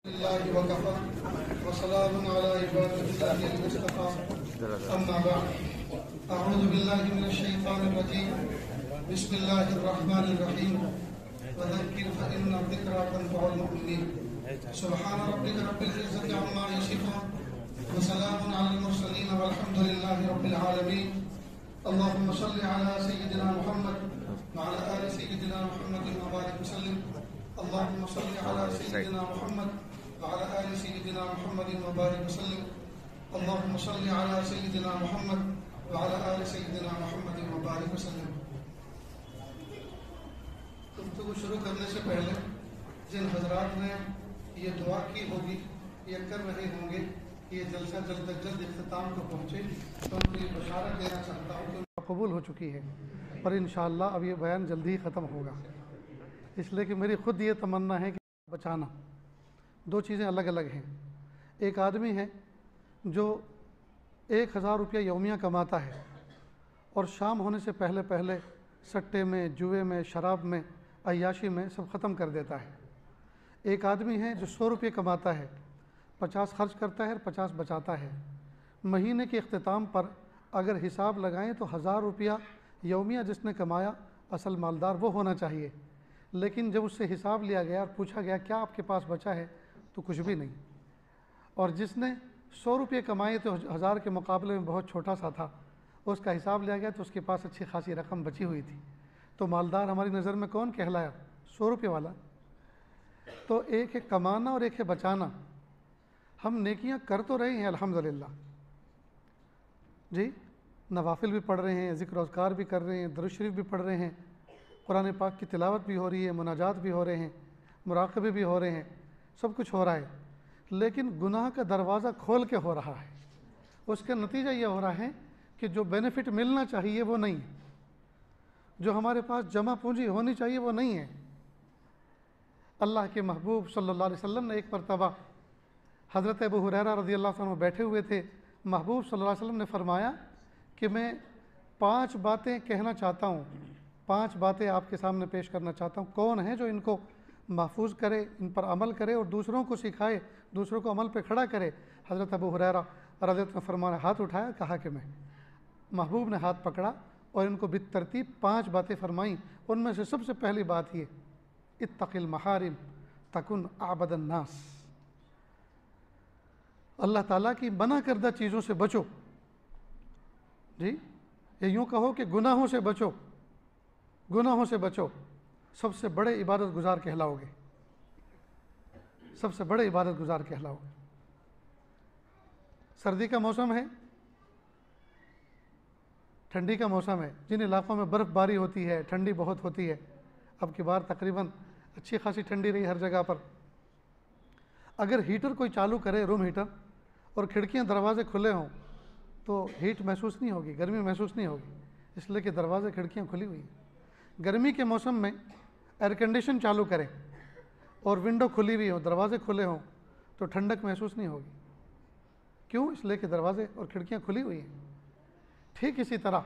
الله وكفى وسلام على عباده الله المصطفى أما بعد أعوذ بالله من الشيطان الرجيم بسم الله الرحمن الرحيم وذكر فإن الذكرى تنفع المؤمنين سبحان ربك رب العزة عما يصفون وسلام على المرسلين والحمد لله رب العالمين اللهم صل على سيدنا محمد وعلى آل سيدنا محمد وبارك وسلم اللهم صل على سيدنا محمد وعلى آل سيدنا محمد وبارك وسلم اللهم صل على سيدنا محمد وعلى آل سيدنا محمد وبارك وسلم. گفتگو شروع کرنے سے پہلے جن حضرات نے یہ دعا کی ہوگی یا کر رہے ہوں گے یہ جلسہ جلد از جلد اختتام کو پہنچے تو ان کو یہ بشارت دینا چاہتا ہوں کہ قبول ہو چکی ہے اور انشاءاللہ اب یہ بیان جلدی ہی ختم ہوگا. اس لیے کہ میری خود یہ تمنا ہے کہ بچانا دو چیزیں الگ الگ ہیں. ایک آدمی ہے جو 1000 روپیہ یومیہ کماتا ہے اور شام ہونے سے پہلے پہلے سٹے میں، جوئے میں، شراب میں، عیاشی میں سب ختم کر دیتا ہے. ایک آدمی ہے جو 100 روپے کماتا ہے، 50 خرچ کرتا ہے اور 50 بچاتا ہے. مہینے کے اختتام پر اگر حساب لگائیں تو 1000 روپیہ یومیہ جس نے کمایا اصل مالدار وہ ہونا چاہیے. لیکن جب اس سے حساب لیا گیا اور پوچھا گیا کیا آپ کے پاس بچا ہے تو کچھ بھی نہیں. اور جس نے 100 روپے کمائے تو 1000 کے مقابلے میں بہت چھوٹا سا تھا، اس کا حساب لیا گیا تو اس کے پاس اچھی خاصی رقم بچی ہوئی تھی. تو مالدار ہماری نظر میں کون کہلایا؟ 100 روپے والا. تو ایک ہے کمانا اور ایک ہے بچانا. ہم نیکیاں کر تو رہے ہیں الحمدللہ جی، نوافل بھی پڑھ رہے ہیں، ذکر و اذکار بھی کر رہے ہیں، درود شریف بھی پڑھ رہے ہیں، قرآن پاک کی تلاوت بھی ہو رہی ہے، مناجات بھی ہو رہے ہیں، مراقبے بھی ہو رہے ہیں، سب کچھ ہو رہا ہے. لیکن گناہ کا دروازہ کھول کے ہو رہا ہے. اس کا نتیجہ یہ ہو رہا ہے کہ جو بینیفٹ ملنا چاہیے وہ نہیں ہے، جو ہمارے پاس جمع پونجی ہونی چاہیے وہ نہیں ہے. اللہ کے محبوب صلی اللہ علیہ وسلم نے ایک مرتبہ حضرت ابو ہریرہ رضی اللہ عنہ بیٹھے ہوئے تھے. محبوب صلی اللہ علیہ وسلم نے فرمایا کہ میں 5 باتیں کہنا چاہتا ہوں، 5 باتیں آپ کے سامنے پیش کرنا چاہتا ہوں. کون ہیں جو ان کو محفوظ کرے، ان پر عمل کرے اور دوسروں کو سکھائے، دوسروں کو عمل پہ کھڑا کرے؟ حضرت ابو ہریرہ رضی اللہ عنہ فرمایا، ہاتھ اٹھایا، کہا کہ میں. محبوب نے ہاتھ پکڑا اور ان کو بالترتیب 5 باتیں فرمائیں. ان میں سے سب سے پہلی بات یہ، اتق المحارم تکن اعبد الناس. اللہ تعالیٰ کی منع کردہ چیزوں سے بچو. جی، یہ یوں کہو کہ گناہوں سے بچو، گناہوں سے بچو. سب سے بڑے عبادت گزار کہلاؤ گے، سب سے بڑے عبادت گزار کہلاؤ گے. سردی کا موسم ہے، ٹھنڈی کا موسم ہے. جن علاقوں میں برف باری ہوتی ہے، ٹھنڈی بہت ہوتی ہے، اب کی بار تقریباً اچھی خاصی ٹھنڈی رہی ہر جگہ پر. اگر ہیٹر کوئی چالو کرے، روم ہیٹر، اور کھڑکیاں دروازے کھلے ہوں تو ہیٹ محسوس نہیں ہوگی، گرمی محسوس نہیں ہوگی، اس لیے کہ دروازے کھڑکیاں کھلی ہوئی ہیں. گرمی کے موسم میں ایئر کنڈیشن چالو کریں اور ونڈو کھلی ہوئی ہو، دروازے کھلے ہوں تو ٹھنڈک محسوس نہیں ہوگی. کیوں؟ اس لیے کہ دروازے اور کھڑکیاں کھلی ہوئی ہیں. ٹھیک اسی طرح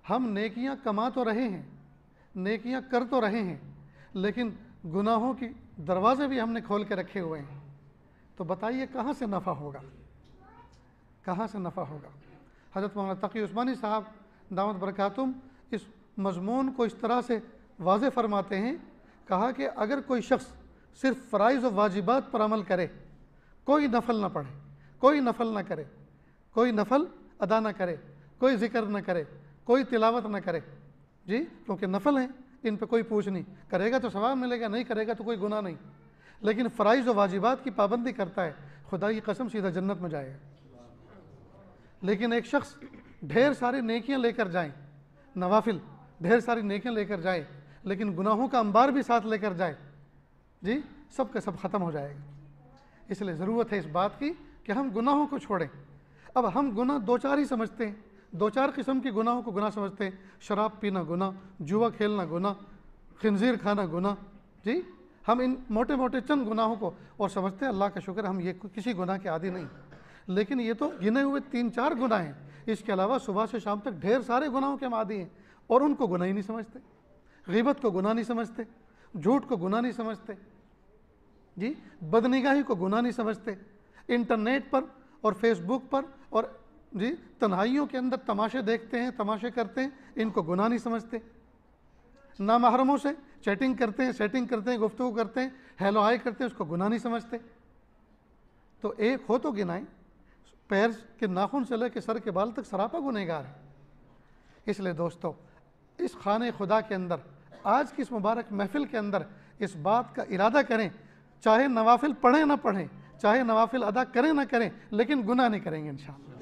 ہم نیکیاں کما تو رہے ہیں، نیکیاں کر تو رہے ہیں، لیکن گناہوں کی دروازے بھی ہم نے کھول کے رکھے ہوئے ہیں. تو بتائیے کہاں سے نفع ہوگا، کہاں سے نفع ہوگا؟ حضرت مولانا تقی عثمانی صاحب دامت برکاتہم اس مضمون کو اس طرح سے واضح فرماتے ہیں. کہا کہ اگر کوئی شخص صرف فرائض و واجبات پر عمل کرے، کوئی نفل نہ پڑھے، کوئی نفل نہ کرے، کوئی نفل ادا نہ کرے، کوئی ذکر نہ کرے، کوئی تلاوت نہ کرے، جی کیونکہ نفل ہیں، ان پہ کوئی پوچھ نہیں، کرے گا تو ثواب ملے گا، نہیں کرے گا تو کوئی گناہ نہیں. لیکن فرائض و واجبات کی پابندی کرتا ہے، خدا کی قسم سیدھا جنت میں جائے گا. لیکن ایک شخص ڈھیر ساری نیکیاں لے کر جائیں، نوافل ڈھیر ساری نیکیاں لے کر جائے، لیکن گناہوں کا انبار بھی ساتھ لے کر جائے، جی سب کا سب ختم ہو جائے گا. اس لیے ضرورت ہے اس بات کی کہ ہم گناہوں کو چھوڑیں. اب ہم گناہ 2-4 ہی سمجھتے ہیں، 2-4 قسم کے گناہوں کو گناہ سمجھتے ہیں. شراب پینا گناہ، جوا کھیلنا گناہ، خنزیر کھانا گناہ. جی ہم ان موٹے موٹے چند گناہوں کو اور سمجھتے ہیں اللہ کا شکر ہم یہ کسی گناہ کے عادی نہیں. لیکن یہ تو گنے ہوئے 3-4 گناہ ہیں. اس کے علاوہ صبح سے شام تک ڈھیر سارے گناہوں کے ہم عادی ہیں اور ان کو گناہ ہی نہیں سمجھتے. غیبت کو گناہ نہیں سمجھتے، جھوٹ کو گناہ نہیں سمجھتے، جی بدنگاہی کو گناہ نہیں سمجھتے، انٹرنیٹ پر اور فیس بک پر اور جی تنہائیوں کے اندر تماشے دیکھتے ہیں، تماشے کرتے ہیں، ان کو گناہ نہیں سمجھتے، نامحرموں سے چیٹنگ کرتے ہیں، سیٹنگ کرتے ہیں، گفتگو کرتے ہیں، ہیلو ہائی کرتے ہیں، اس کو گناہ نہیں سمجھتے۔ تو ایک ہو تو گنائیں، پیر کے ناخن سے لے کے سر کے بال تک سراپا گنہگار ہے۔ اس لیے دوستو اس خانہ خدا کے اندر آج کی اس مبارک محفل کے اندر اس بات کا ارادہ کریں، چاہے نوافل پڑھیں نہ پڑھیں، چاہے نوافل ادا کریں نہ کریں، لیکن گناہ نہیں کریں گے انشاءاللہ۔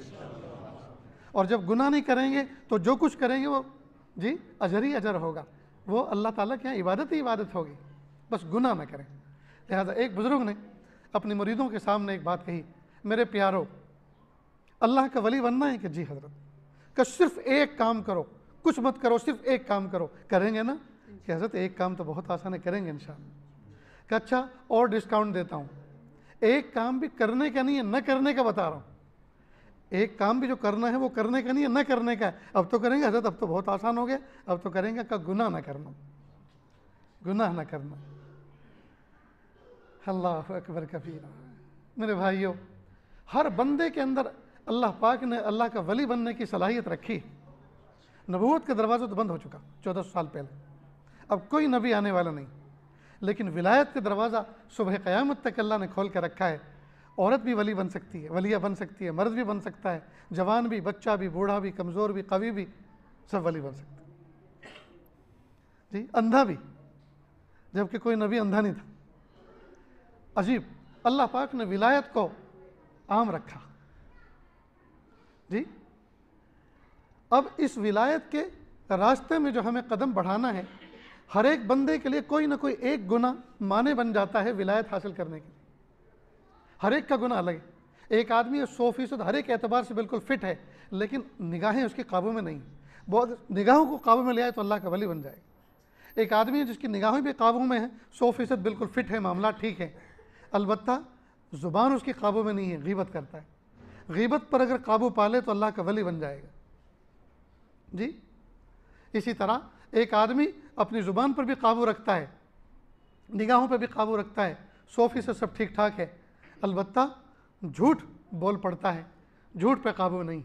اور جب گناہ نہیں کریں گے تو جو کچھ کریں گے وہ جی اجر ہی اجر ہوگا، وہ اللہ تعالیٰ کے یہاں عبادت ہی عبادت ہوگی، بس گناہ نہ کریں۔ لہٰذا ایک بزرگ نے اپنی مریدوں کے سامنے ایک بات کہی، میرے پیارو اللہ کا ولی بننا ہے کہ جی حضرت، کہ صرف ایک کام کرو، کچھ مت کرو، صرف ایک کام کرو، کریں گے نا؟ کہ حضرت ایک کام تو بہت آسان ہے، کریں گے انشاءاللہ۔ کہ اچھا اور ڈسکاؤنٹ دیتا ہوں، ایک کام بھی کرنے کا نہیں ہے، نہ کرنے کا بتا رہا ہوں۔ ایک کام بھی جو کرنا ہے وہ کرنے کا نہیں ہے، نہ کرنے کا ہے۔ اب تو کریں گے حضرت، اب تو بہت آسان ہو گیا، اب تو کریں گے کہ گناہ نہ کرنا، گناہ نہ کرنا۔ اللہ اکبر کبیرہ۔ میرے بھائیوں، ہر بندے کے اندر اللہ پاک نے اللہ کا ولی بننے کی صلاحیت رکھی۔ نبوت کا دروازہ تو بند ہو چکا 1400 سال پہلے، اب کوئی نبی آنے والا نہیں، لیکن ولایت کا دروازہ صبح قیامت تک اللہ نے کھول کے رکھا ہے۔ عورت بھی ولی بن سکتی ہے، ولیہ بن سکتی ہے، مرد بھی بن سکتا ہے، جوان بھی، بچہ بھی، بوڑھا بھی، کمزور بھی، قوی بھی، سب ولی بن سکتے ہیں جی۔ اندھا بھی، جبکہ کوئی نبی اندھا نہیں تھا۔ عجیب، اللہ پاک نے ولایت کو عام رکھا جی۔ اب اس ولایت کے راستے میں جو ہمیں قدم بڑھانا ہے، ہر ایک بندے کے لیے کوئی نہ کوئی ایک گناہ مانے بن جاتا ہے ولایت حاصل کرنے کے لیے۔ ہر ایک کا گناہ الگ ہے۔ ایک آدمی 100% ہر ایک اعتبار سے بالکل فٹ ہے، لیکن نگاہیں اس کے قابو میں نہیں، بہت نگاہوں کو قابو میں لے آئے تو اللہ کا ولی بن جائے گا۔ ایک آدمی ہے جس کی نگاہیں بھی قابو میں ہیں، 100% بالکل فٹ ہے، معاملات ٹھیک ہے، البتہ زبان اس کی قابو میں نہیں ہے، غیبت کرتا ہے۔ غیبت پر اگر قابو پا لے تو اللہ کا ولی بن جائے گا جی۔ اسی طرح ایک آدمی اپنی زبان پر بھی قابو رکھتا ہے، نگاہوں پہ بھی قابو رکھتا ہے، 100% سب ٹھیک ٹھاک ہے، البتہ جھوٹ بول پڑتا ہے، جھوٹ پہ قابو نہیں۔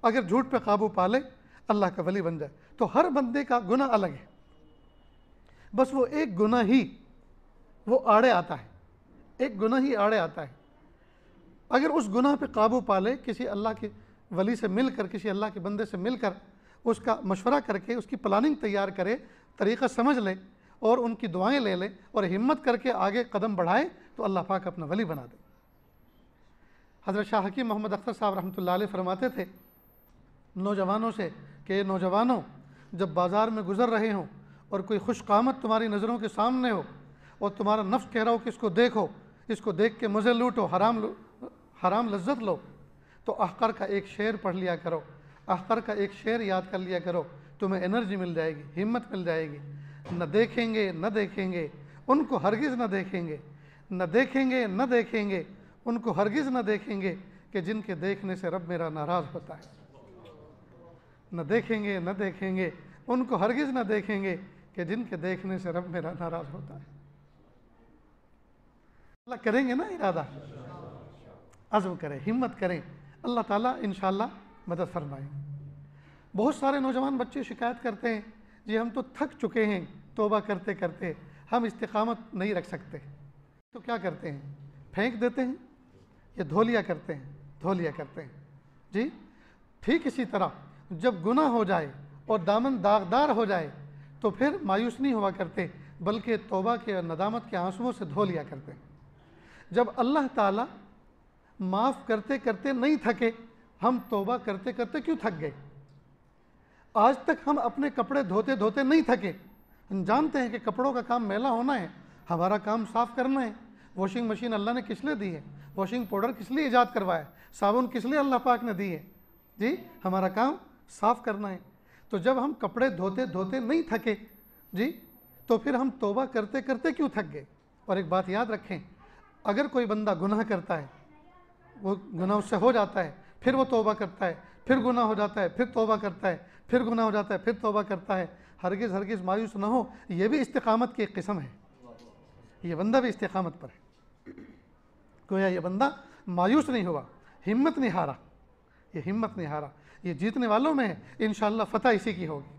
اگر جھوٹ پہ قابو پا لے اللہ کا ولی بن جائے۔ تو ہر بندے کا گناہ الگ ہے، بس وہ ایک گناہ ہی وہ آڑے آتا ہے، ایک گناہ ہی آڑے آتا ہے۔ اگر اس گناہ پہ قابو پا لے، کسی اللہ کے ولی سے مل کر، کسی اللہ کے بندے سے مل کر، اس کا مشورہ کر کے، اس کی پلاننگ تیار کرے، طریقہ سمجھ لے اور ان کی دعائیں لے لے اور ہمت کر کے آگے قدم بڑھائے تو اللہ پاک اپنا ولی بنا دے۔ حضرت شاہ حکیم محمد اختر صاحب رحمۃ اللہ علیہ فرماتے تھے نوجوانوں سے کہ نوجوانوں، جب بازار میں گزر رہے ہوں اور کوئی خوش قامت تمہاری نظروں کے سامنے ہو اور تمہارا نفس کہہ رہا ہو کہ اس کو دیکھو، اس کو دیکھ کے مزے لوٹو، حرام لذت لو، تو احقر کا ایک شعر پڑھ لیا کرو، احقر کا ایک شعر یاد کر لیا کرو، تمہیں انرجی مل جائے گی، ہمت مل جائے گی۔ نہ دیکھیں گے نہ دیکھیں گے ان کو ہرگز نہ دیکھیں گے، نہ دیکھیں گے نہ دیکھیں گے ان کو ہرگز نہ دیکھیں گے کہ جن کے دیکھنے سے رب میرا ناراض ہوتا ہے۔ نہ دیکھیں گے نہ دیکھیں گے ان کو ہرگز نہ دیکھیں گے کہ جن کے دیکھنے سے رب میرا ناراض ہوتا ہے۔ اللہ کریں گے نا ارادہ، عزم کریں، ہمت کریں، اللہ تعالیٰ انشاءاللہ مدد فرمائیں۔ بہت سارے نوجوان بچے شکایت کرتے ہیں جی ہم تو تھک چکے ہیں توبہ کرتے کرتے، ہم استقامت نہیں رکھ سکتے، تو کیا کرتے ہیں؟ پھینک دیتے ہیں یا دھو لیا کرتے ہیں؟ دھو لیا کرتے ہیں جی۔ ٹھیک اسی طرح جب گناہ ہو جائے اور دامن داغدار ہو جائے تو پھر مایوس نہیں ہوا کرتے، بلکہ توبہ کے اور ندامت کے آنسوؤں سے دھو لیا کرتے ہیں۔ جب اللہ تعالیٰ معاف کرتے کرتے نہیں تھکے، ہم توبہ کرتے کرتے کیوں تھک گئے؟ آج تک ہم اپنے کپڑے دھوتے دھوتے نہیں تھکے، ہم جانتے ہیں کہ کپڑوں کا کام میلا ہونا ہے، ہمارا کام صاف کرنا ہے۔ واشنگ مشین اللہ نے کس لیے دی ہے؟ واشنگ پاؤڈر کس لیے ایجاد کروایا ہے؟ صابن کس لیے اللہ پاک نے دی ہے؟ جی ہمارا کام صاف کرنا ہے۔ تو جب ہم کپڑے دھوتے دھوتے نہیں تھکے جی، تو پھر ہم توبہ کرتے کرتے کیوں تھک گئے؟ اور ایک بات یاد رکھیں، اگر کوئی بندہ گناہ کرتا ہے، وہ گناہ اس سے ہو جاتا ہے، پھر وہ توبہ کرتا ہے، پھر گناہ ہو جاتا ہے، پھر توبہ کرتا ہے، پھر گناہ ہو جاتا ہے، پھر توبہ کرتا ہے، ہرگز ہرگز مایوس نہ ہو، یہ بھی استقامت کی ایک قسم ہے، یہ بندہ بھی استقامت پر ہے۔ گویا یہ بندہ مایوس نہیں ہوا، ہمت نہیں ہارا، یہ ہمت نہیں ہارا، یہ جیتنے والوں میں ہے، انشاءاللہ فتح اسی کی ہوگی،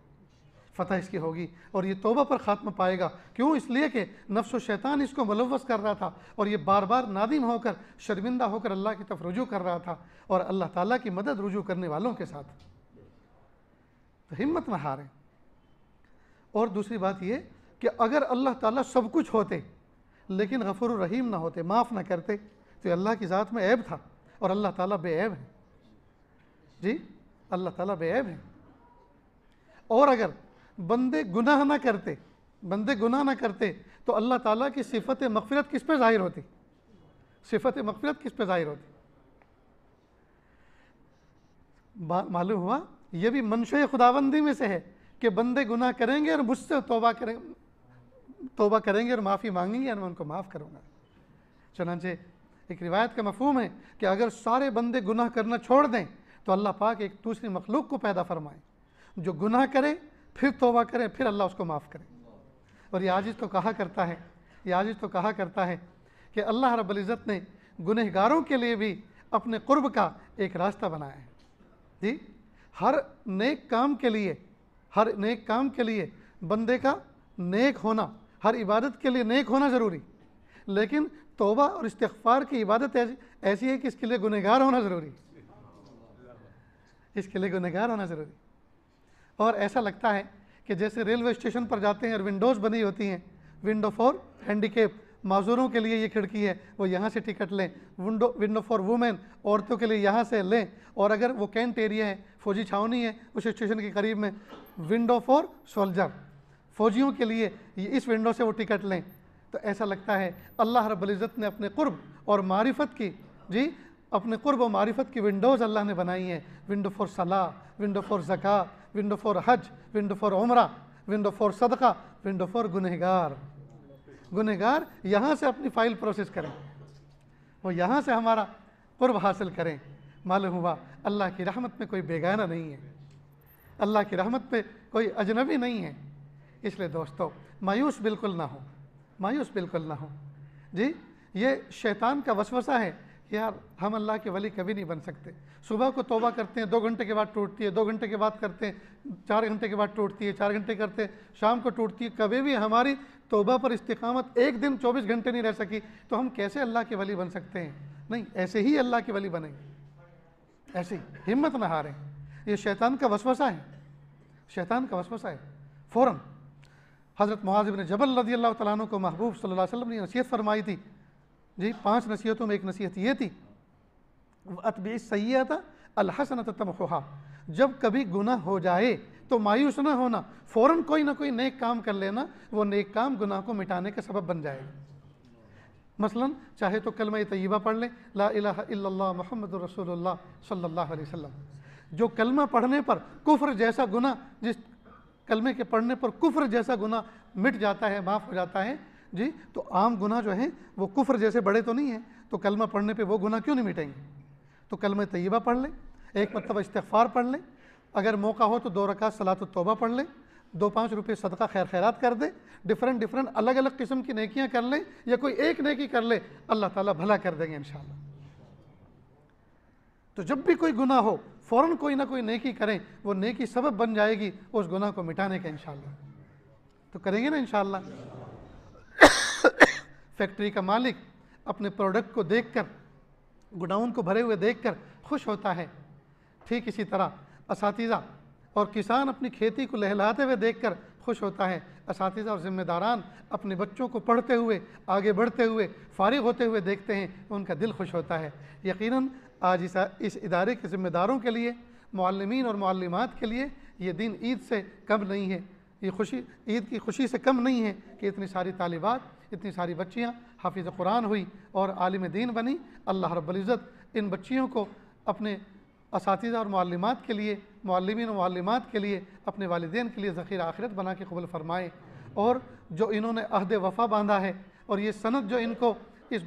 فتح اس کی ہوگی، اور یہ توبہ پر خاتمہ پائے گا۔ کیوں؟ اس لیے کہ نفس و شیطان اس کو ملوث کر رہا تھا، اور یہ بار بار نادم ہو کر، شرمندہ ہو کر اللہ کی طرف رجوع کر رہا تھا، اور اللہ تعالیٰ کی مدد رجوع کرنے والوں کے ساتھ۔ تو ہمت نہ ہاریں۔ اور دوسری بات یہ کہ اگر اللہ تعالیٰ سب کچھ ہوتے لیکن غفور الرحیم نہ ہوتے، معاف نہ کرتے، تو اللہ کی ذات میں عیب تھا، اور اللہ تعالیٰ بے عیب ہے۔ جی، اللہ تعالیٰ بے عیب ہے۔ اور اگر بندے گناہ نہ کرتے تو اللہ تعالیٰ کی صفت مغفرت کس پہ ظاہر ہوتی؟ صفت مغفرت کس پہ ظاہر ہوتی؟ معلوم ہوا یہ بھی منشأ خداوندی میں سے ہے کہ بندے گناہ کریں گے اور مجھ سے توبہ کریں گے اور معافی مانگیں گے اور میں ان کو معاف کروں گا۔ چنانچہ ایک روایت کا مفہوم ہے کہ اگر سارے بندے گناہ کرنا چھوڑ دیں تو اللہ پاک ایک دوسری مخلوق کو پیدا فرمائے جو گناہ کرے پھر توبہ کرے، پھر اللہ اس کو معاف کرے۔ اور یہ عاجز تو کہا کرتا ہے کہ اللہ رب العزت نے گنہگاروں کے لیے بھی اپنے قرب کا ایک راستہ بنایا ہے۔ جی، ہر نیک کام کے لیے بندے کا نیک ہونا، ہر عبادت کے لیے نیک ہونا ضروری، لیکن توبہ اور استغفار کی عبادت ایسی ہے کہ اس کے لیے گنہگار ہونا ضروری، اور ایسا لگتا ہے کہ جیسے ریلوے اسٹیشن پر جاتے ہیں اور ونڈوز بنی ہوتی ہیں، ونڈو فار ہینڈیکیپ، معذوروں کے لیے یہ کھڑکی ہے، وہ یہاں سے ٹکٹ لیں، ونڈو فار وومین، عورتوں کے لیے یہاں سے لیں، اور اگر وہ کینٹ ایریا ہے، فوجی چھاونی ہے اس اسٹیشن کے قریب میں، ونڈو فار سولجر، فوجیوں کے لیے اس ونڈو سے وہ ٹکٹ لیں۔ تو ایسا لگتا ہے اللہ رب العزت نے اپنے قرب اور معرفت کی ونڈوز اللہ نے بنائی ہیں، ونڈو فار صلاح، ونڈو فار زکوٰۃ، window for Hajj, window for عمرہ، ونڈو فار صدقہ، ونڈو فار گنہگار یہاں سے اپنی فائل پروسیس کریں، وہ یہاں سے ہمارا قرب حاصل کریں۔ معلوم ہوا اللہ کی رحمت میں کوئی بیگانہ نہیں ہے، اللہ کی رحمت پہ کوئی اجنبی نہیں ہے۔ اس لیے دوستو مایوس بالکل نہ ہو۔ جی، یہ شیطان کا وسوسہ ہے کہ یار ہم اللہ کے ولی کبھی نہیں بن سکتے۔ صبح کو توبہ کرتے ہیں، 2 گھنٹے کے بعد ٹوٹتی ہے، 2 گھنٹے کے بعد کرتے ہیں، 4 گھنٹے کے بعد ٹوٹتی ہے، 4 گھنٹے کرتے ہیں، شام کو ٹوٹتی ہے۔ کبھی بھی ہماری توبہ پر استقامت ایک دن 24 گھنٹے نہیں رہ سکی، تو ہم کیسے اللہ کے ولی بن سکتے ہیں؟ نہیں، ایسے ہی اللہ کے ولی بنیں گے، ایسے ہی ہمت نہ ہاریں۔ یہ شیطان کا وسوسہ ہے۔ فوراً حضرت معاذ بن جبل رضی اللہ تعالیٰ عنہ کو محبوب صلی اللہ علیہ وسلم نے نصیحت فرمائی تھی۔ جی، 5 نصیحتوں میں ایک نصیحت یہ تھی، وَأَتْبِعِ السَّيِّئَةَ الْحَسَنَةَ تَمْحُهَا، جب کبھی گناہ ہو جائے تو مایوس نہ ہونا، فوراً کوئی نہ کوئی نیک کام کر لینا، وہ نیک کام گناہ کو مٹانے کا سبب بن جائے گا۔ مثلاً چاہے تو کلمہ طیبہ پڑھ لیں، لا الہ الا اللہ محمد رسول اللہ صلی اللہ علیہ وسلم، جو کلمہ پڑھنے پر کفر جیسا گناہ، جس کلمے کے پڑھنے پر کفر جیسا گناہ مٹ جاتا ہے، معاف ہو جاتا ہے۔ جی، تو عام گناہ جو ہیں وہ کفر جیسے بڑے تو نہیں ہیں، تو کلمہ پڑھنے پہ وہ گناہ کیوں نہیں مٹیں گے؟ تو کلمہ طیبہ پڑھ لیں، ایک مرتبہ استغفار پڑھ لیں، اگر موقع ہو تو 2 رکعت صلاۃ التوبہ پڑھ لیں، 2-5 روپے صدقہ خیرات کر دیں، ڈفرنٹ الگ الگ قسم کی نیکیاں کر لیں، یا کوئی ایک نیکی کر لیں، اللہ تعالیٰ بھلا کر دیں گے انشاءاللہ۔ تو جب بھی کوئی گناہ ہو فوراً کوئی نہ کوئی نیکی کریں، وہ نیکی سبب بن جائے گی اس گناہ کو مٹانے کا انشاءاللہ۔ تو کریں گے نا انشاءاللہ۔ فیکٹری کا مالک اپنے پروڈکٹ کو دیکھ کر، گڈاؤن کو بھرے ہوئے دیکھ کر خوش ہوتا ہے، ٹھیک اسی طرح اساتذہ اور کسان اپنی کھیتی کو لہلاتے ہوئے دیکھ کر خوش ہوتا ہے۔ اساتذہ اور ذمہ داران اپنے بچوں کو پڑھتے ہوئے، آگے بڑھتے ہوئے، فارغ ہوتے ہوئے دیکھتے ہیں، ان کا دل خوش ہوتا ہے۔ یقیناً آج اس ادارے کے ذمہ داروں کے لیے، معلمین اور معلمات کے لیے یہ دن عید سے کم نہیں ہے، یہ خوشی عید کی خوشی سے کم نہیں ہے کہ اتنی ساری طالبات، اتنی ساری بچیاں حافظ قرآن ہوئی اور عالم دین بنی۔ اللہ رب العزت ان بچیوں کو اپنے اساتذہ اور معلمات کے لیے، معلمین و معلمات کے لیے، اپنے والدین کے لیے ذخیرہ آخرت بنا کے قبول فرمائے، اور جو انہوں نے عہد وفا باندھا ہے اور یہ سند جو ان کو اس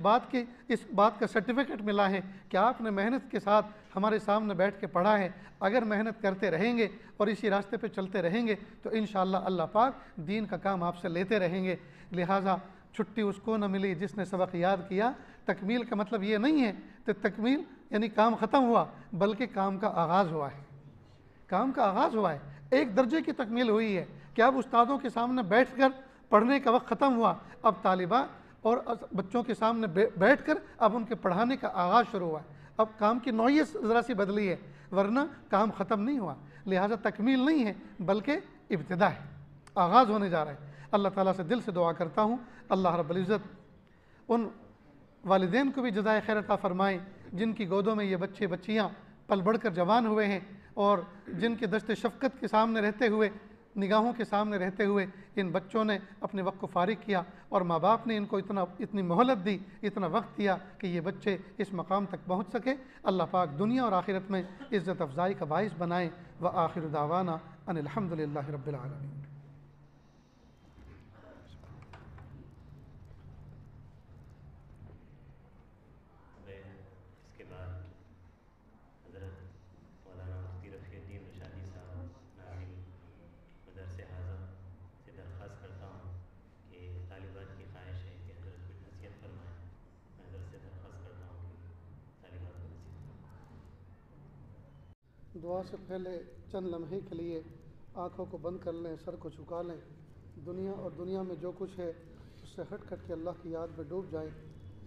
بات کا سرٹیفکیٹ ملا ہے کہ آپ نے محنت کے ساتھ ہمارے سامنے بیٹھ کے پڑھا ہے، اگر محنت کرتے رہیں گے اور اسی راستے پہ چلتے رہیں گے تو انشاءاللہ اللہ پاک دین کا کام آپ سے لیتے رہیں گے۔ لہٰذا چھٹی اس کو نہ ملی جس نے سبق یاد کیا۔ تکمیل کا مطلب یہ نہیں ہے کہ تکمیل یعنی کام ختم ہوا، بلکہ کام کا آغاز ہوا ہے، کام کا آغاز ہوا ہے، ایک درجے کی تکمیل ہوئی ہے کہ اب استادوں کے سامنے بیٹھ کر پڑھنے کا وقت ختم ہوا، اب طالبات اور بچوں کے سامنے بیٹھ کر اب ان کے پڑھانے کا آغاز شروع ہوا ہے۔ اب کام کی نوعیت ذرا سی بدلی ہے، ورنہ کام ختم نہیں ہوا، لہٰذا تکمیل نہیں ہے بلکہ ابتدا ہے، آغاز ہونے جا رہا ہے۔ اللہ تعالیٰ سے دل سے دعا کرتا ہوں اللہ رب العزت ان والدین کو بھی جزائے خیر عطا فرمائیں جن کی گودوں میں یہ بچے بچیاں پل بڑھ کر جوان ہوئے ہیں، اور جن کے دشت شفقت کے سامنے رہتے ہوئے، نگاہوں کے سامنے رہتے ہوئے ان بچوں نے اپنے وقت کو فارغ کیا، اور ماں باپ نے ان کو اتنی مہلت دی، اتنا وقت دیا کہ یہ بچے اس مقام تک پہنچ سکے۔ اللہ پاک دنیا اور آخرت میں عزت افزائی کا باعث بنائیں۔ وآخر دعوانا ان الحمد للہ رب العالمین۔ دعا سے پہلے چند لمحے کے لیے آنکھوں کو بند کر لیں، سر کو جھکا لیں، دنیا اور دنیا میں جو کچھ ہے اس سے ہٹ کر کے اللہ کی یاد میں ڈوب جائیں۔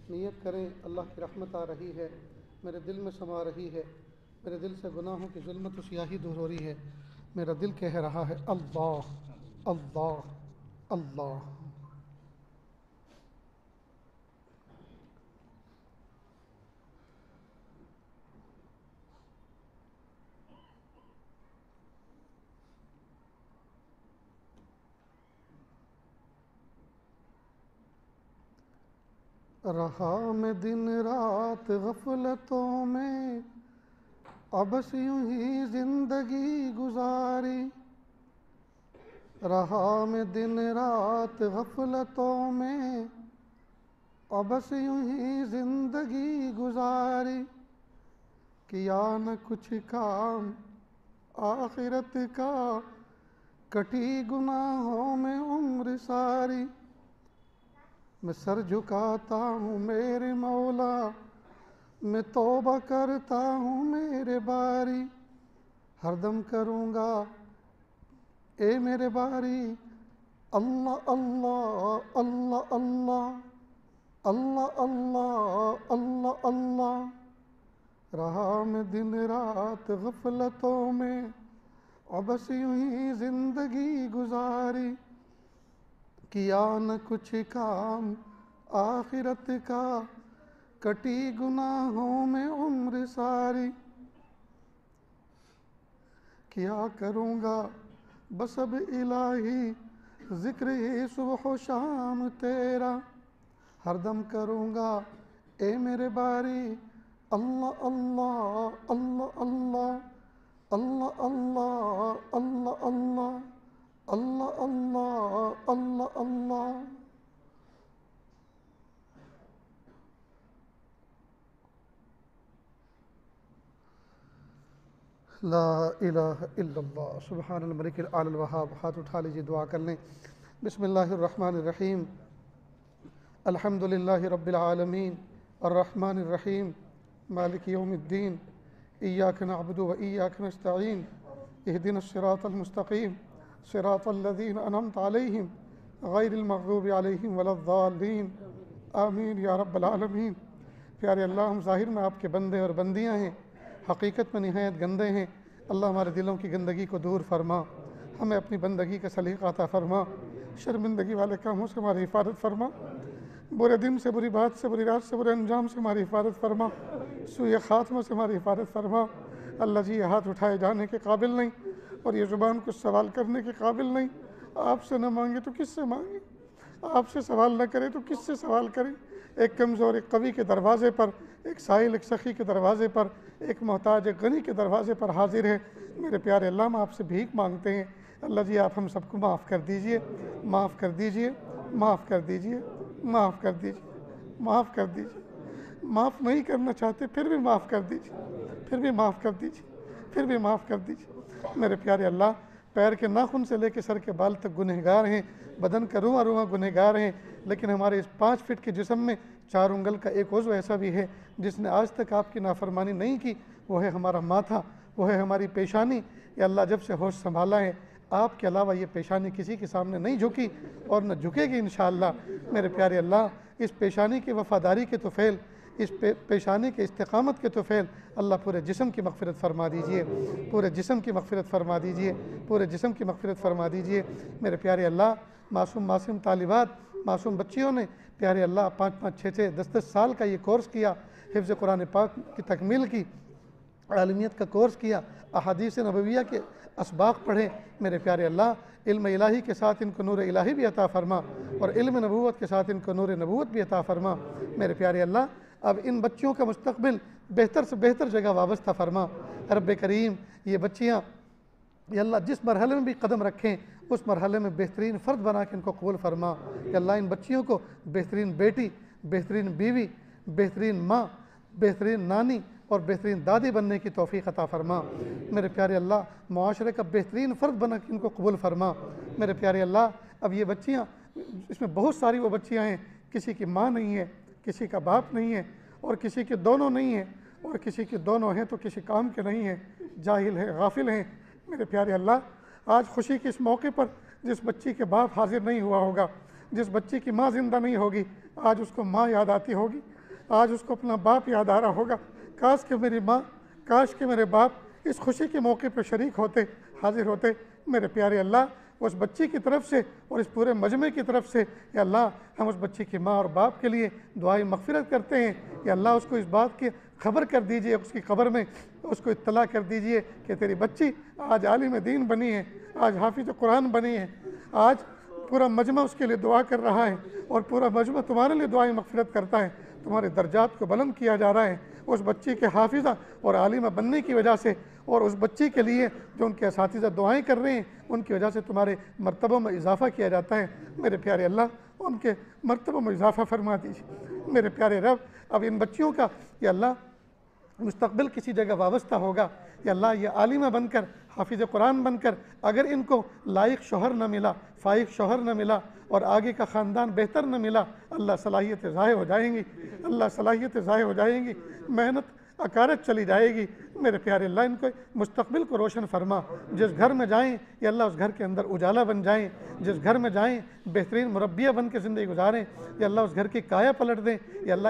نیت کریں اللہ کی رحمت آ رہی ہے، میرے دل میں سما رہی ہے، میرے دل سے گناہوں کی ظلمت و سیاہی دور ہو رہی ہے، میرا دل کہہ رہا ہے اللہ اللہ اللہ۔ رہا میں دن رات غفلتوں میں، ابس یوں ہی زندگی گزاری، رہا میں دن رات غفلتوں میں، ابس یوں ہی زندگی گزاری، کیا نہ کچھ کام آخرت کا، کٹی گناہوں میں عمر ساری، میں سر جھکاتا ہوں میرے مولا، میں توبہ کرتا ہوں میرے باری، ہر دم کروں گا اے میرے باری اللہ اللہ اللہ اللہ اللہ اللہ اللہ اللہ۔ رہا میں دن رات غفلتوں میں، ابس یوں ہی زندگی گزاری، کیا نہ کچھ کام آخرت کا، کٹی گناہوں میں عمر ساری، کیا کروں گا بس اب الہی ذکر ہی صبح و شام تیرا، ہر دم کروں گا اے میرے باری اللہ اللہ اللہ اللہ اللہ اللہ اللہ اللہ اللہ اللہ اللہ اللہ۔ لا الہ الا اللہ سبحان الملک العلی الوہاب۔ ہاتھ اٹھا لیجیے، دعا کر لیں۔ بسم اللہ الرحمن الرحیم، الحمد للہ رب العالمین الرحمن الرحیم مالک یوم الدین، ایاک نعبد و ایاک نستعین، اہدنا الصراط المستقیم صراط الذین انعمت علیہم غیر المغضوب علیہم ولا الضالین، آمین یا رب العالمین۔ پیارے اللہ، ہم ظاہر میں آپ کے بندے اور بندیاں ہیں، حقیقت میں نہایت گندے ہیں۔ اللہ ہمارے دلوں کی گندگی کو دور فرما، ہمیں اپنی بندگی کا سلیقہ عطا فرما، شرمندگی والے کاموں سے ہماری حفاظت فرما، برے دن سے، بری بات سے، بری رات سے، برے انجام سے ہماری حفاظت فرما، سوء خاتمہ سے ہماری حفاظت فرما۔ اللہ جی، یہ ہاتھ اٹھائے جانے کے قابل نہیں اور یہ زبان کو سوال کرنے کے قابل نہیں، آپ سے نہ مانگے تو کس سے مانگے، آپ سے سوال نہ کرے تو کس سے سوال کریں۔ ایک کمزور ایک قوی کے دروازے پر، ایک سائل ایک سخی کے دروازے پر، ایک محتاج ایک غنی کے دروازے پر حاضر ہے۔ میرے پیارے اللہ، ہم آپ سے بھیک مانگتے ہیں، اللہ جی آپ ہم سب کو معاف کر دیجئے، معاف کر دیجئے، معاف کر دیجئے، معاف کر دیجئے، معاف کر دیجئے۔ معاف نہیں کرنا چاہتے پھر بھی معاف کر دیجئے، پھر بھی معاف کر دیجئے، پھر بھی معاف کر دیجئے۔ میرے پیارے اللہ، پیر کے ناخن سے لے کے سر کے بال تک گنہگار ہیں، بدن کا رواں رواں گنہگار ہیں، لیکن ہمارے اس 5 فٹ کے جسم میں 4 انگل کا ایک عضو ایسا بھی ہے جس نے آج تک آپ کی نافرمانی نہیں کی، وہ ہے ہمارا ماتھا، وہ ہے ہماری پیشانی۔ یا اللہ جب سے ہوش سنبھالا ہے آپ کے علاوہ یہ پیشانی کسی کے سامنے نہیں جھکی اور نہ جھکے گی انشاءاللہ۔ میرے پیارے اللہ، اس پیشانی کی وفاداری کے طفیل، اس پیشانی کے استقامت کے طفیل اللہ پورے جسم کی مغفرت فرما دیجئے، پورے جسم کی مغفرت فرما دیجئے، پورے جسم کی مغفرت فرما دیجئے۔ میرے پیارے اللہ، معصوم طالبات، معصوم بچیوں نے پیارے اللہ 5-5، 6-6، 10-10 سال کا یہ کورس کیا، حفظ قرآن پاک کی تکمیل کی، عالمیت کا کورس کیا، احادیث نبویہ کے اسباق پڑھے۔ میرے پیارے اللہ، علم الہی کے ساتھ ان کو نور الہی بھی عطا فرما، اور علم نبوت کے ساتھ ان کو نور نبوت بھی عطا فرما۔ میرے پیارے اللہ، اب ان بچیوں کا مستقبل بہتر سے بہتر جگہ وابستہ فرما۔ رب کریم، یہ بچیاں یا اللہ جس مرحلے میں بھی قدم رکھیں اس مرحلے میں بہترین فرد بنا کے ان کو قبول فرما۔ یا اللہ ان بچیوں کو بہترین بیٹی، بہترین بیوی، بہترین ماں، بہترین نانی اور بہترین دادی بننے کی توفیق عطا فرما۔ میرے پیارے اللہ، معاشرے کا بہترین فرد بنا کے ان کو قبول فرما۔ میرے پیارے اللہ، اب یہ بچیاں، اس میں بہت ساری وہ بچیاں ہیں کسی کی ماں نہیں ہے، کسی کا باپ نہیں ہے، اور کسی کے دونوں نہیں ہیں، اور کسی کے دونوں ہیں تو کسی کام کے نہیں ہیں، جاہل ہیں، غافل ہیں۔ میرے پیارے اللہ، آج خوشی کے اس موقع پر جس بچی کے باپ حاضر نہیں ہوا ہوگا، جس بچی کی ماں زندہ نہیں ہوگی، آج اس کو ماں یاد آتی ہوگی، آج اس کو اپنا باپ یاد آ رہا ہوگا۔ کاش کہ میری ماں، کاش کہ میرے باپ اس خوشی کے موقع پر شریک ہوتے، حاضر ہوتے۔ میرے پیارے اللہ، اس بچی کی طرف سے اور اس پورے مجمع کی طرف سے یا اللہ ہم اس بچی کی ماں اور باپ کے لیے دعائیں مغفرت کرتے ہیں۔ یا اللہ اس کو اس بات کی خبر کر دیجئے، اس کی قبر میں اس کو اطلاع کر دیجئے کہ تیری بچی آج عالم دین بنی ہے، آج حافظ قرآن بنی ہے، آج پورا مجمع اس کے لیے دعا کر رہا ہے، اور پورا مجمع تمہارے لیے دعائیں مغفرت کرتا ہے، تمہارے درجات کو بلند کیا جا رہا ہے اس بچی کے حافظہ اور عالمہ بننے کی وجہ سے، اور اس بچی کے لیے جو ان کے اساتذہ دعائیں کر رہے ہیں ان کی وجہ سے تمہارے مرتبوں میں اضافہ کیا جاتا ہے۔ میرے پیارے اللہ، ان کے مرتبوں میں اضافہ فرما دیجیے۔ میرے پیارے رب، اب ان بچیوں کا یا اللہ مستقبل کسی جگہ وابستہ ہوگا، یا اللہ یہ عالمہ بن کر، حافظ قرآن بن کر، اگر ان کو لائق شوہر نہ ملا، فائق شوہر نہ ملا، اور آگے کا خاندان بہتر نہ ملا، اللہ صلاحیتیں ضائع ہو جائیں گی، اللہ صلاحیتیں ضائع ہو جائیں گی، محنت اکارت چلی جائے گی۔ میرے پیارے اللہ، ان کو مستقبل کو روشن فرما۔ جس گھر میں جائیں یا اللہ اس گھر کے اندر اجالا بن جائیں، جس گھر میں جائیں بہترین مربیہ بن کے زندگی گزاریں، یا اللہ اس گھر کی کایا پلٹ دیں، یا اللہ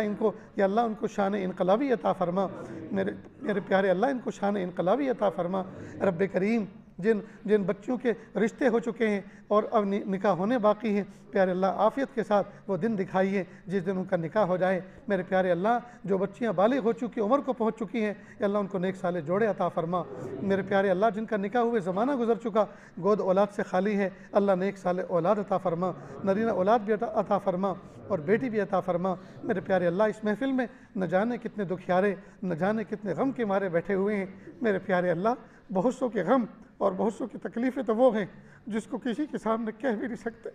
ان کو شان انقلابی عطا فرما۔ میرے پیارے اللہ، ان کو شان انقلابی عطا فرما۔ رب کریم، جن بچوں کے رشتے ہو چکے ہیں اور اب نکاح ہونے باقی ہیں، پیارے اللہ عافیت کے ساتھ وہ دن دکھائیے جس دن ان کا نکاح ہو جائے۔ میرے پیارے اللہ، جو بچیاں بالغ ہو چکی، عمر کو پہنچ چکی ہیں، یا اللہ ان کو نیک سالے جوڑے عطا فرما۔ میرے پیارے اللہ، جن کا نکاح ہوئے زمانہ گزر چکا، گود اولاد سے خالی ہے، اللہ نیک سالے اولاد عطا فرما، نرینہ اولاد بھی عطا فرما اور بیٹی بھی عطا فرما۔ میرے پیارے اللہ، اس محفل میں نہ جانے کتنے دکھیارے، نہ جانے کتنے غم کے مارے بیٹھے ہوئے ہیں۔ میرے پیارے اللہ، بہت سو کے غم اور بہت سو کی تکلیفیں تو وہ ہیں جس کو کسی کے سامنے کہہ بھی نہیں سکتے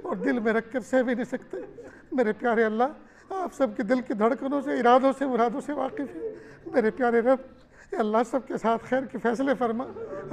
اور دل میں رکھ کر سہ بھی نہیں سکتے۔ میرے پیارے اللہ، آپ سب کے دل کی دھڑکنوں سے، ارادوں سے، مرادوں سے واقف ہیں۔ میرے پیارے رب، اے اللہ سب کے ساتھ خیر کے فیصلے فرما،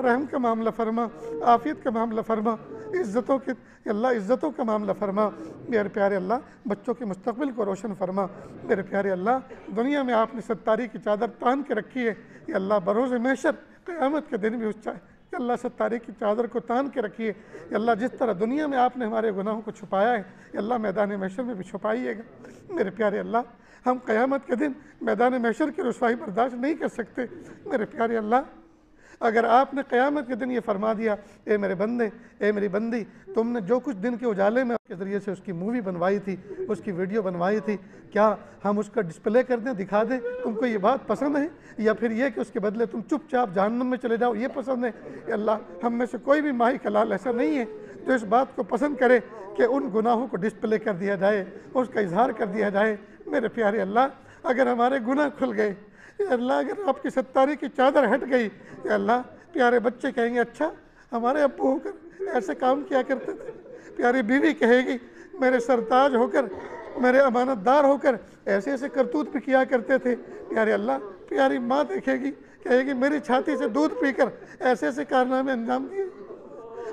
رحم کا معاملہ فرما، عافیت کا معاملہ فرما، عزتوں کا معاملہ فرما۔ میرے پیارے اللہ، بچوں کے مستقبل کو روشن فرما۔ میرے پیارے اللہ، دنیا میں آپ نے ستاری کی چادر تان کے رکھی ہے، یا اللہ بروز محشر قیامت کے دن بھی اس یا اللہ ستاری کی چادر کو تان کے رکھیے۔ یا اللہ جس طرح دنیا میں آپ نے ہمارے گناہوں کو چھپایا ہے، یا اللہ میدان محشر میں بھی چھپائیے گا۔ میرے پیارے اللہ، ہم قیامت کے دن میدان محشر کی رسوائی برداشت نہیں کر سکتے۔ میرے پیارے اللہ، اگر آپ نے قیامت کے دن یہ فرما دیا، اے میرے بندے، اے میری بندی، تم نے جو کچھ دن کے اجالے میں کے ذریعے سے اس کی مووی بنوائی تھی، اس کی ویڈیو بنوائی تھی، کیا ہم اس کا ڈسپلے کر دیں، دکھا دیں؟ تم کو یہ بات پسند ہے، یا پھر یہ کہ اس کے بدلے تم چپ چاپ جہنم میں چلے جاؤ، یہ پسند ہے؟ یا اللہ، ہم میں سے کوئی بھی ماہی کلال ایسا نہیں ہے جو اس بات کو پسند کرے کہ ان گناہوں کو ڈسپلے کر دیا جائے، اس کا اظہار کر دیا جائے۔ میرے پیارے اللہ، اگر ہمارے گناہ کھل گئے، یا اللہ اگر آپ کی ستاری کی چادر ہٹ گئی، یا اللہ پیارے بچے کہیں گے اچھا ہمارے ابو ہو کر ایسے کام کیا کرتے تھے، پیاری بیوی کہے گی میرے سرتاج ہو کر، میرے امانت دار ہو کر ایسے ایسے کرتوت بھی کیا کرتے تھے۔ پیارے اللہ، پیاری ماں دیکھے گی، کہے گی میری چھاتی سے دودھ پی کر ایسے ایسے کارنامے انجام دیے۔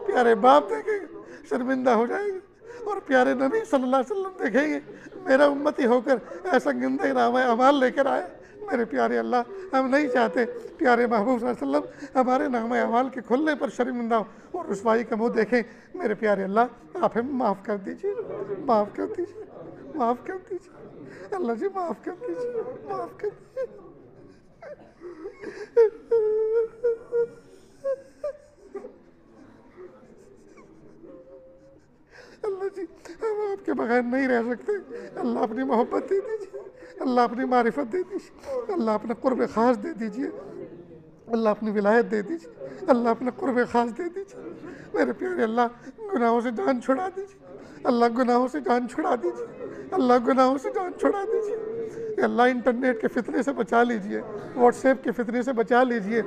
پیارے باپ دیکھیں گے شرمندہ ہو جائیں گے، اور پیارے نبی صلی اللہ علیہ وسلم دیکھیں گے میرا امتی ہو کر ایسا گندے نامہ اعمال لے کر آئے۔ میرے پیارے اللہ، ہم نہیں چاہتے پیارے محبوب صلی اللہ علیہ وسلم ہمارے نامہ اعمال کے کھلنے پر شرمندہ ہو اور رسوائی کا منہ دیکھیں۔ میرے پیارے اللہ، آپ ہمیں معاف کر دیجیے، معاف کر دیجیے، معاف کر دیجیے اللہ جی، معاف کر دیجیے، معاف کر دیجیے۔ اللہ جی، ہم آپ کے بغیر نہیں رہ سکتے۔ اللہ اپنی محبت دے دیجیے، اللہ اپنی معرفت دے دیجیے، اللہ اپنا قرب خاص دے دیجیے، اللہ اپنی ولایت دے دیجیے، اللہ اپنا قرب خاص دے دیجیے۔ میرے پیارے اللہ، گناہوں سے جان چھڑا دیجیے، اللہ گناہوں سے جان چھڑا دیجیے، اللہ گناہوں سے جان چھڑا دیجیے۔ اے اللہ، انٹرنیٹ کے فتنے سے بچا لیجیے، واٹس ایپ کے فتنے سے بچا لیجیے،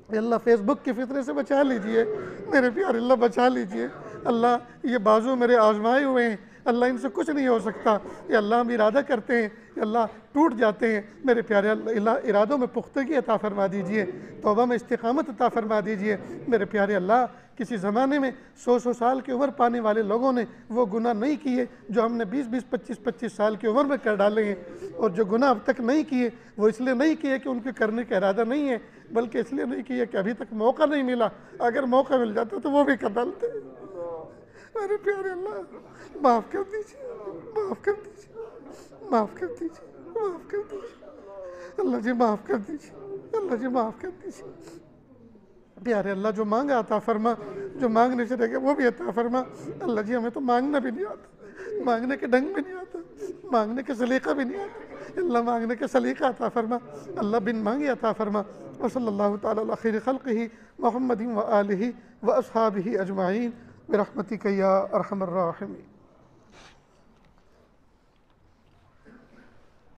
اے اللہ فیس بک کے فتنے سے بچا لیجیے۔ میرے پیارے اللہ، بچا لیجیے۔ اللہ، یہ بازو میرے آزمائے ہوئے ہیں، اللہ ان سے کچھ نہیں ہو سکتا۔ یہ اللہ، ہم ارادہ کرتے ہیں، یہ اللہ ٹوٹ جاتے ہیں۔ میرے پیارے اللہ، ارادوں میں پختگی عطا فرما دیجیے، توبہ میں استقامت عطا فرما دیجیے۔ میرے پیارے اللہ، کسی زمانے میں 100 سال کی عمر پانے والے لوگوں نے وہ گناہ نہیں کیے جو ہم نے 20 25 سال کی عمر میں کر ڈالے ہیں، اور جو گناہ اب تک نہیں کیے وہ اس لیے نہیں کیے کہ ان کے کرنے کا ارادہ نہیں ہے، بلکہ اس لیے نہیں کیے کہ ابھی تک موقع نہیں ملا۔ اگر موقع مل جاتا تو وہ بھی کر ڈالتے۔ میرے پیارے اللہ، معاف کر دیجیے، معاف کر دیجیے، معاف کر دیجیے، معاف کر دیجیے اللہ جی، معاف کر دیجیے اللہ جی، معاف کر دیجیے۔ پیارے اللہ، جو مانگا عطا فرما، جو مانگنے سے رہ گیا وہ بھی عطا فرما۔ اللہ جی، ہمیں تو مانگنا بھی نہیں آتا، مانگنے کے ڈھنگ بھی نہیں آتا، مانگنے کے سلیقہ بھی نہیں آتا۔ اللہ، مانگنے کے سلیقہ عطا فرما، اللہ بن مانگے عطا فرما۔ وصلی اللہ تعالی علی خیر خلقہ محمد و آلہ و اصحابہ اجمعین برحمتک یا ارحم الراحمین۔